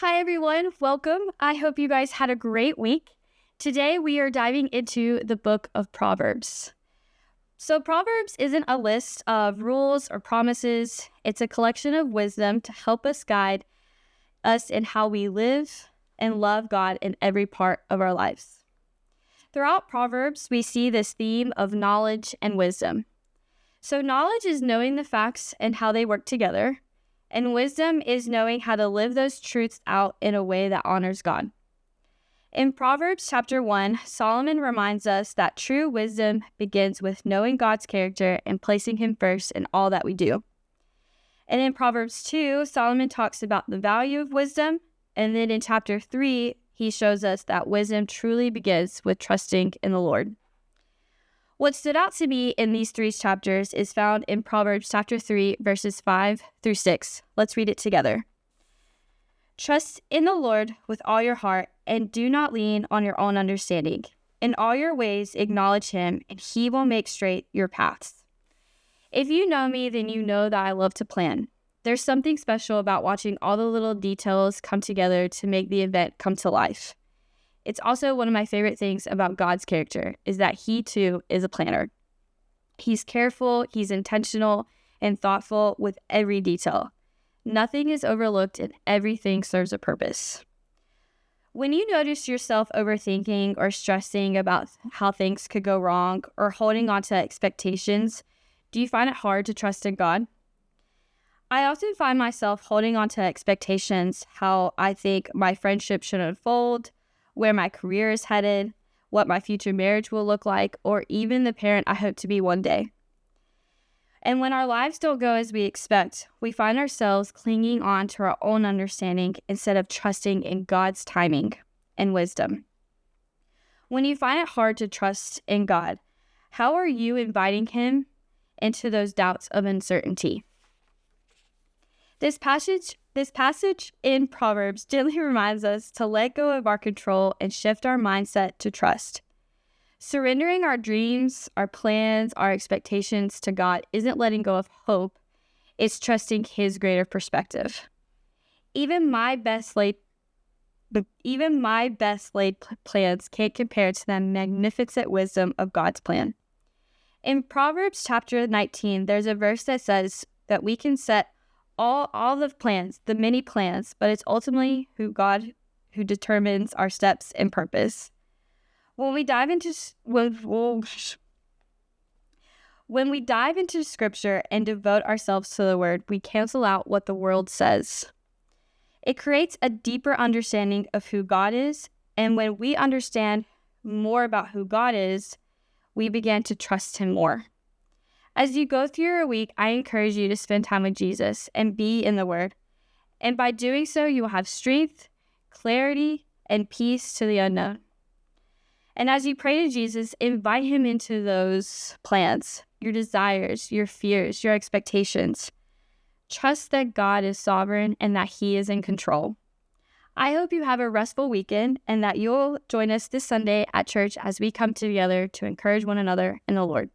Hi, everyone. Welcome. I hope you guys had a great week. Today, we are diving into the book of Proverbs. So, Proverbs isn't a list of rules or promises, it's a collection of wisdom to help us guide us in how we live and love God in every part of our lives. Throughout Proverbs, we see this theme of knowledge and wisdom. So, knowledge is knowing the facts and how they work together. And wisdom is knowing how to live those truths out in a way that honors God. In Proverbs chapter 1, Solomon reminds us that true wisdom begins with knowing God's character and placing Him first in all that we do. And in Proverbs 2, Solomon talks about the value of wisdom. And then in chapter 3, he shows us that wisdom truly begins with trusting in the Lord. What stood out to me in these three chapters is found in Proverbs chapter 3, verses 5 through 6. Let's read it together. Trust in the Lord with all your heart, and do not lean on your own understanding. In all your ways acknowledge Him, and He will make straight your paths. If you know me, then you know that I love to plan. There's something special about watching all the little details come together to make the event come to life. It's also one of my favorite things about God's character is that He too is a planner. He's careful, He's intentional, and thoughtful with every detail. Nothing is overlooked and everything serves a purpose. When you notice yourself overthinking or stressing about how things could go wrong or holding on to expectations, do you find it hard to trust in God? I often find myself holding on to expectations, how I think my friendship should unfold, where my career is headed, what my future marriage will look like, or even the parent I hope to be one day. And when our lives don't go as we expect, we find ourselves clinging on to our own understanding instead of trusting in God's timing and wisdom. When you find it hard to trust in God, how are you inviting Him into those doubts of uncertainty? This passage in Proverbs gently reminds us to let go of our control and shift our mindset to trust. Surrendering our dreams, our plans, our expectations to God isn't letting go of hope, it's trusting His greater perspective. Even my best laid plans can't compare to the magnificent wisdom of God's plan. In Proverbs chapter 19, there's a verse that says that we can set all the plans, the many plans, but it's ultimately God who determines our steps and purpose. When we dive into Scripture and devote ourselves to the Word, we cancel out what the world says. It creates a deeper understanding of who God is, and when we understand more about who God is, we begin to trust Him more. As you go through your week, I encourage you to spend time with Jesus and be in the Word. And by doing so, you will have strength, clarity, and peace to the unknown. And as you pray to Jesus, invite Him into those plans, your desires, your fears, your expectations. Trust that God is sovereign and that He is in control. I hope you have a restful weekend and that you'll join us this Sunday at church as we come together to encourage one another in the Lord.